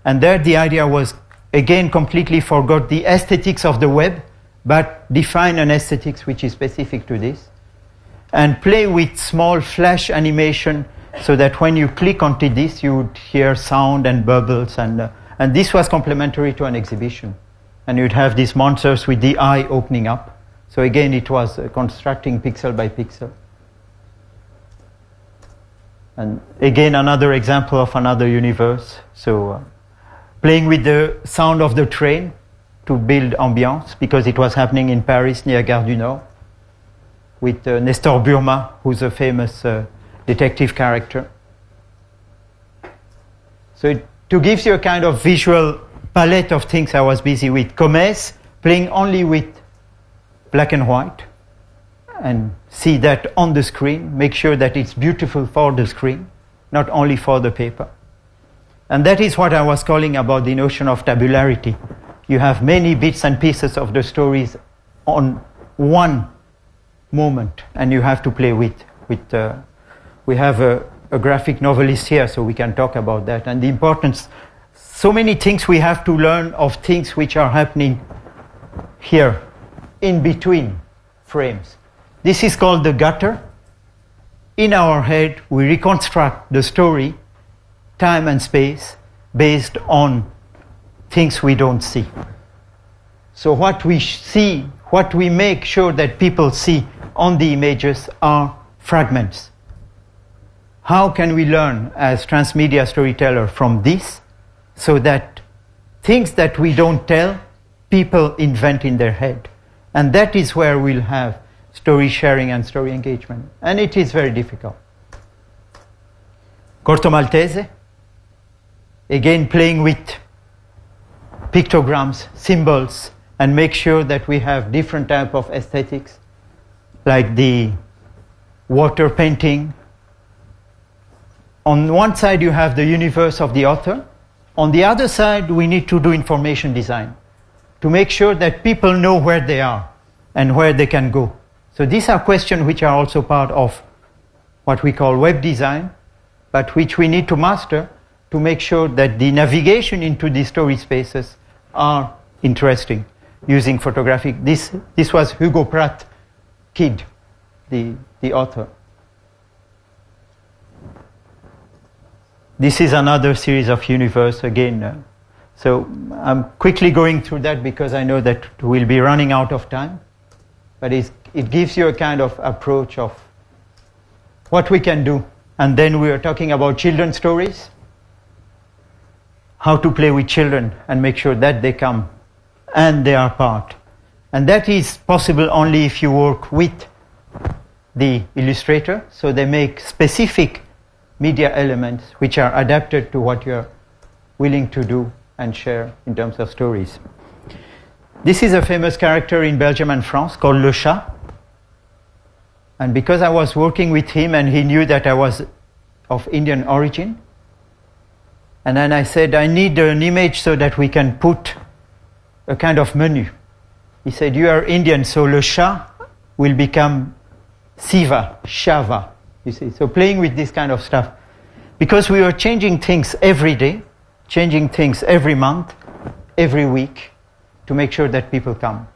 And there the idea was, again, completely forgot the aesthetics of the web, but define an aesthetics which is specific to this. And play with small flash animation so that when you click onto this, you would hear sound and bubbles. And this was complementary to an exhibition. And you'd have these monsters with the eye opening up. So again, it was constructing pixel by pixel. And again, another example of another universe. So playing with the sound of the train to build ambiance, because it was happening in Paris near Gare du Nord, with Nestor Burma, who's a famous detective character. So to give you a kind of visual palette of things I was busy with. Comès, playing only with black and white, and see that on the screen, make sure that it's beautiful for the screen, not only for the paper. And that is what I was calling about the notion of tabularity. You have many bits and pieces of the stories on one moment, and you have to play with. We have a graphic novelist here, so we can talk about that. And the importance, so many things we have to learn of things which are happening here, in between frames. This is called the gutter. In our head, we reconstruct the story, time and space, based on things we don't see. So what we see, what we make sure that people see on the images are fragments. How can we learn as transmedia storyteller from this, so that things that we don't tell, people invent in their head? And that is where we'll have story sharing and story engagement. And it is very difficult. Corto Maltese, again playing with pictograms, symbols, and make sure that we have different type of aesthetics, like the water painting. On one side you have the universe of the author. On the other side we need to do information design, to make sure that people know where they are and where they can go. So these are questions which are also part of what we call web design, but which we need to master to make sure that the navigation into these story spaces are interesting, using photographic. This was Hugo Pratt Kid, the author. This is another series of universe again. So I'm quickly going through that because I know that we'll be running out of time. But it gives you a kind of approach of what we can do. And then we are talking about children's stories, how to play with children and make sure that they come and they are part. And that is possible only if you work with the illustrator, so they make specific media elements which are adapted to what you're willing to do and share in terms of stories. This is a famous character in Belgium and France called Le Chat. And because I was working with him and he knew that I was of Indian origin, and then I said, I need an image so that we can put a kind of menu. He said, you are Indian, so Le Chat will become Siva, Shava. You see, so playing with this kind of stuff. Because we were changing things every day, changing things every month, every week, to make sure that people come.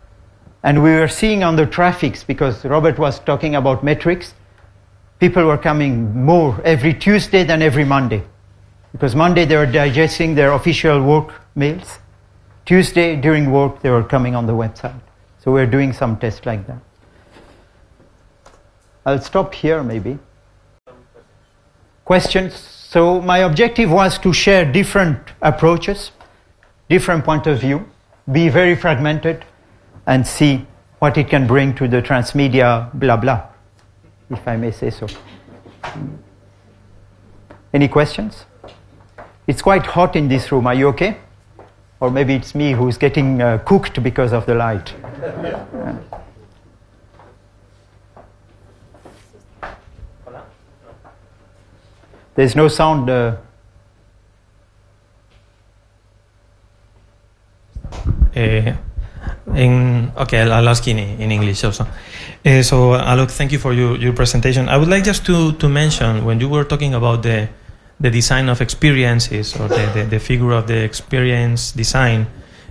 And we were seeing on the traffics, because Robert was talking about metrics, people were coming more every Tuesday than every Monday. Because Monday they were digesting their official work mails. Tuesday during work they were coming on the website. So we're doing some tests like that. I'll stop here maybe. Questions? So my objective was to share different approaches, different point of view, be very fragmented, and see what it can bring to the transmedia blah blah, if I may say so. Any questions? It's quite hot in this room. Are you okay? Or maybe it's me who's getting cooked because of the light. There's no sound. Okay, I'll ask in English also. So, Alok, thank you for your presentation. I would like just to mention, when you were talking about the design of experiences, or the figure of the experience design,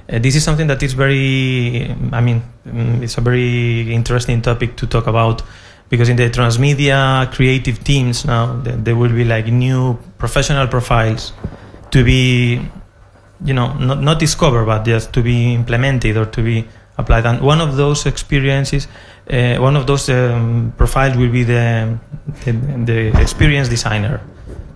this is something that is very, it's a very interesting topic to talk about, because in the transmedia creative teams now, there will be like new professional profiles to be, not discovered, but just to be implemented or to be applied. And one of those experiences, one of those profiles will be the experience designer.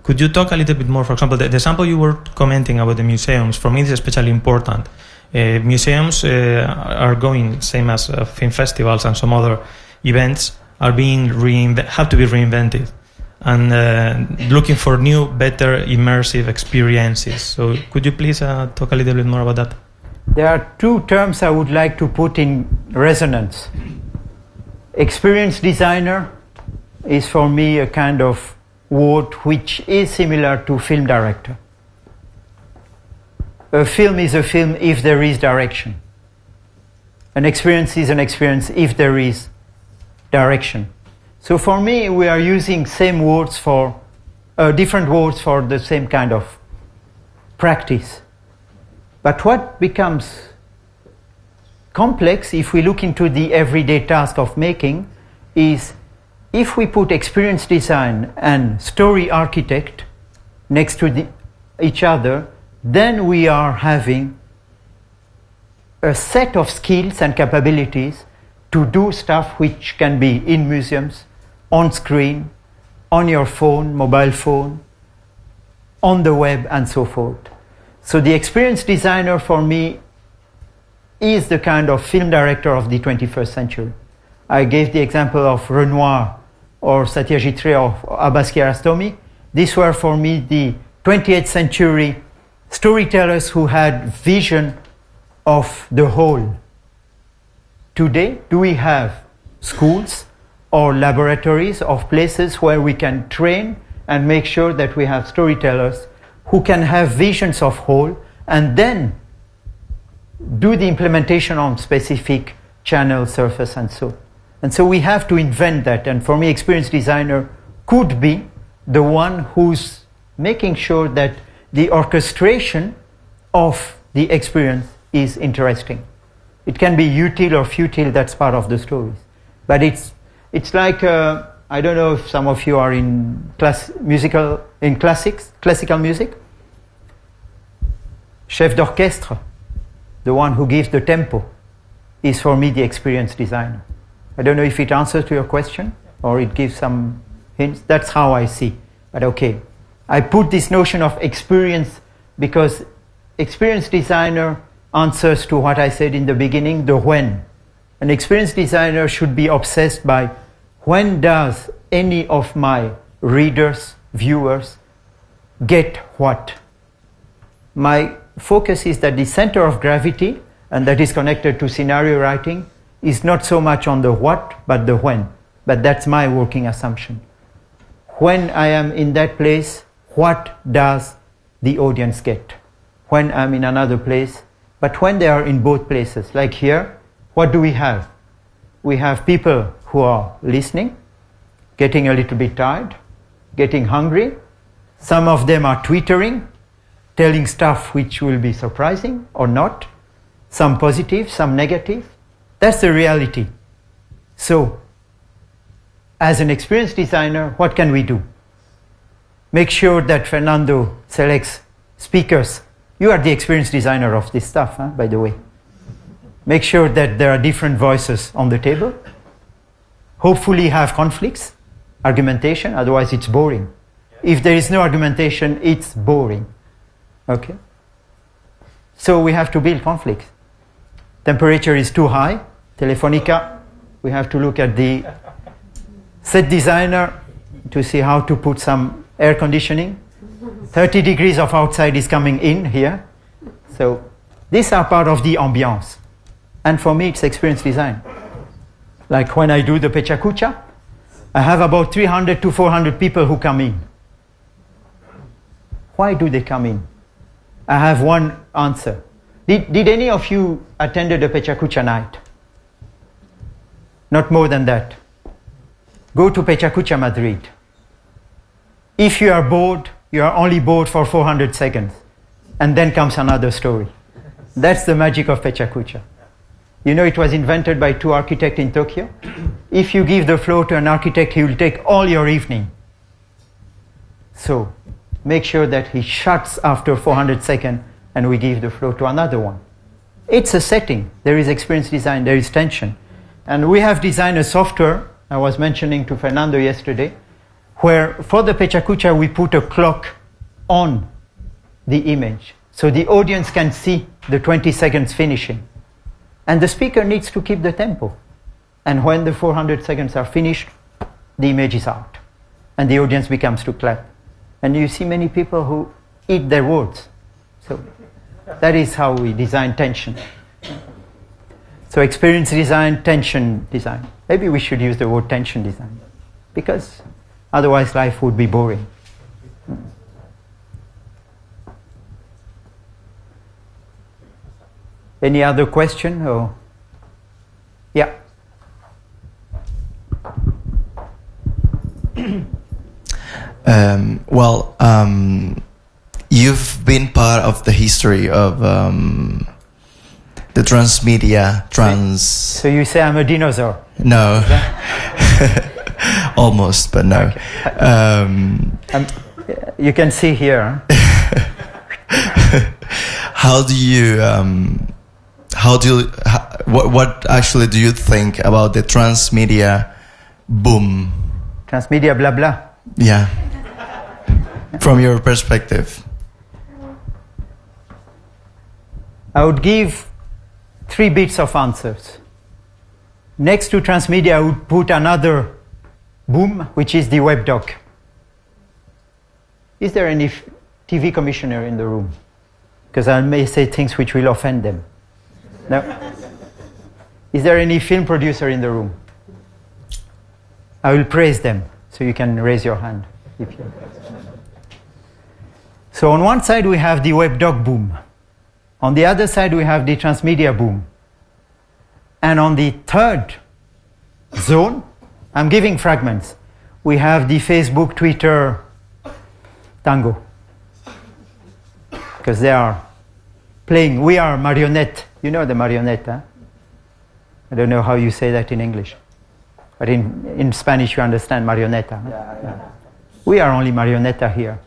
Could you talk a little bit more? For example, the example you were commenting about the museums, for me is especially important. Museums are going, same as film festivals and some other events, are being have to be reinvented, and looking for new, better, immersive experiences. So could you please talk a little bit more about that? There are two terms I would like to put in resonance. Experience designer is for me a kind of word which is similar to film director. A film is a film if there is direction. An experience is an experience if there is direction. So for me, we are using same words for different words for the same kind of practice. But what becomes complex if we look into the everyday task of making is if we put experience design and story architect next to each other, then we are having a set of skills and capabilities to do stuff which can be in museums, on screen, on your phone, mobile phone, on the web, and so forth. So the experience designer for me is the kind of film director of the 21st century. I gave the example of Renoir or Satyajit Ray or Abbas Kiarostami. These were for me the 20th century storytellers who had vision of the whole. Today, do we have schools or laboratories of places where we can train and make sure that we have storytellers who can have visions of whole and then do the implementation on specific channel, surface, and so. And so we have to invent that. And for me, experience designer could be the one who's making sure that the orchestration of the experience is interesting. It can be util or futile, that's part of the stories. But it's like, I don't know if some of you are in classical music. Chef d'orchestre, the one who gives the tempo, is for me the experience designer. I don't know if it answers to your question or it gives some hints. That's how I see. But okay, I put this notion of experience because experience designer answers to what I said in the beginning, the when. An experience designer should be obsessed by when does any of my readers, viewers, get what? My focus is that the center of gravity, and that is connected to scenario writing, is not so much on the what, but the when. But that's my working assumption. When I am in that place, what does the audience get? When I'm in another place, but when they are in both places, like here, what do we have? We have people who are listening, getting a little bit tired, getting hungry. Some of them are twittering, telling stuff which will be surprising or not. Some positive, some negative. That's the reality. So, as an experienced designer, what can we do? Make sure that Fernando selects speakers. You are the experienced designer of this stuff, by the way. Make sure that there are different voices on the table. Hopefully have conflicts, argumentation, otherwise it's boring. If there is no argumentation, it's boring. Okay? So we have to build conflicts. Temperature is too high. Telefonica, we have to look at the set designer to see how to put some air conditioning. 30 degrees of outside is coming in here. So these are part of the ambiance. And for me, it's experience design. Like when I do the Pechacucha, I have about 300 to 400 people who come in. Why do they come in? I have one answer. Did any of you attended a Pechacucha night? Not more than that. Go to Pechacucha Madrid. If you are bored, you are only bored for 400 seconds. And then comes another story. That's the magic of Pechacucha. You know, it was invented by 2 architects in Tokyo. If you give the floor to an architect, he will take all your evening. So make sure that he shuts after 400 seconds and we give the floor to another one. It's a setting. There is experience design, there is tension. And we have designed a software, I was mentioning to Fernando yesterday, where for the Pechacucha we put a clock on the image. So the audience can see the 20 seconds finishing. And the speaker needs to keep the tempo. And when the 400 seconds are finished, the image is out. And the audience becomes to clap. And you see many people who eat their words. So that is how we design tension. So experience design, tension design. Maybe we should use the word tension design. Because otherwise life would be boring. Any other question? Or yeah. You've been part of the history of the transmedia So you say I'm a dinosaur? No. Almost, but no. Okay. You can see here. What actually do you think about the transmedia boom? Transmedia blah blah. Yeah. From your perspective. I would give 3 bits of answers. Next to transmedia, I would put another boom, which is the web doc. Is there any TV commissioner in the room? Because I may say things which will offend them. No? Is there any film producer in the room? I will praise them, so you can raise your hand. If you... So on one side we have the web doc boom. On the other side we have the transmedia boom. And on the third zone, I'm giving fragments. We have the Facebook, Twitter, tango. Because they are playing, we are marionette. You know the marionette, huh? I don't know how you say that in English. But in Spanish you understand marioneta. Huh? Yeah. We are only marionetta here.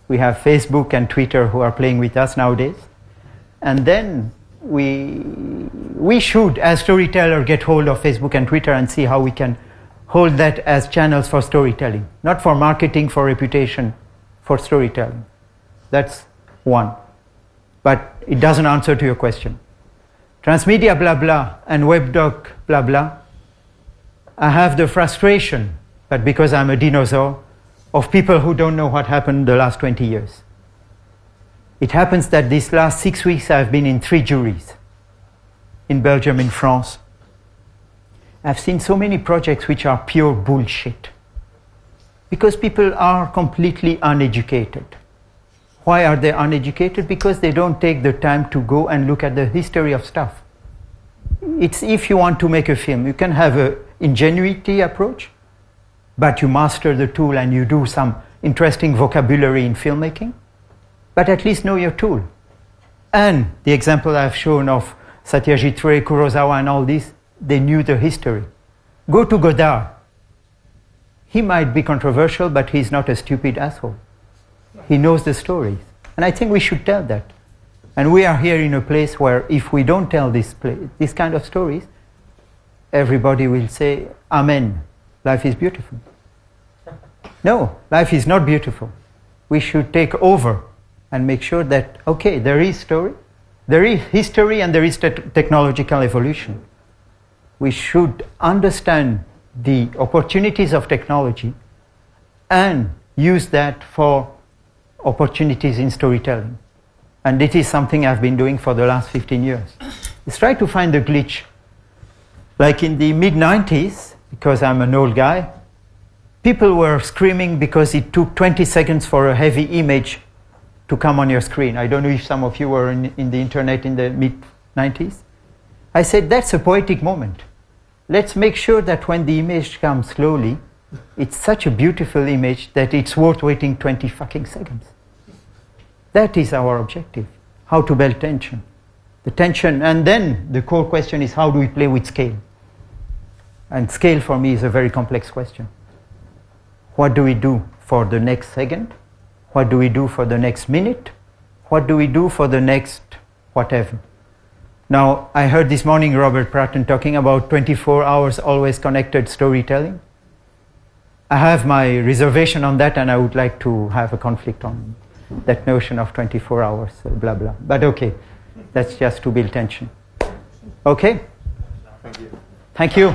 We have Facebook and Twitter who are playing with us nowadays. And then we should, as storyteller, get hold of Facebook and Twitter and see how we can hold that as channels for storytelling. Not for marketing, for reputation, for storytelling. That's one. But it doesn't answer to your question. Transmedia blah blah and webdoc blah blah. I have the frustration, but because I'm a dinosaur, of people who don't know what happened the last 20 years. It happens that these last 6 weeks I've been in 3 juries. In Belgium, in France. I've seen so many projects which are pure bullshit. Because people are completely uneducated. Why are they uneducated? Because they don't take the time to go and look at the history of stuff. It's if you want to make a film, you can have an ingenuity approach, but you master the tool and you do some interesting vocabulary in filmmaking, but at least know your tool. And the example I've shown of Satyajit Ray, Kurosawa and all this, they knew the history. Go to Godard. he might be controversial, but he's not a stupid asshole. He knows the stories. And I think we should tell that. And we are here in a place where if we don't tell this kind of stories, everybody will say, Amen, life is beautiful. No, life is not beautiful. We should take over and make sure that, okay, there is story, there is history, and there is technological evolution. We should understand the opportunities of technology and use that for opportunities in storytelling. And it is something I've been doing for the last 15 years. Let's try to find the glitch. Like in the mid-90s, because I'm an old guy, people were screaming because it took 20 seconds for a heavy image to come on your screen. I don't know if some of you were in the internet in the mid-90s. I said, that's a poetic moment. Let's make sure that when the image comes slowly, it's such a beautiful image that it's worth waiting 20 fucking seconds. That is our objective, how to build tension. The tension, and then the core question is how do we play with scale? And scale for me is a very complex question. What do we do for the next second? What do we do for the next minute? What do we do for the next whatever? Now, I heard this morning Robert Pratton talking about 24 hours always connected storytelling. I have my reservation on that, and I would like to have a conflict on that notion of 24 hours, blah, blah. But okay, that's just to build tension. Okay? Thank you. Thank you.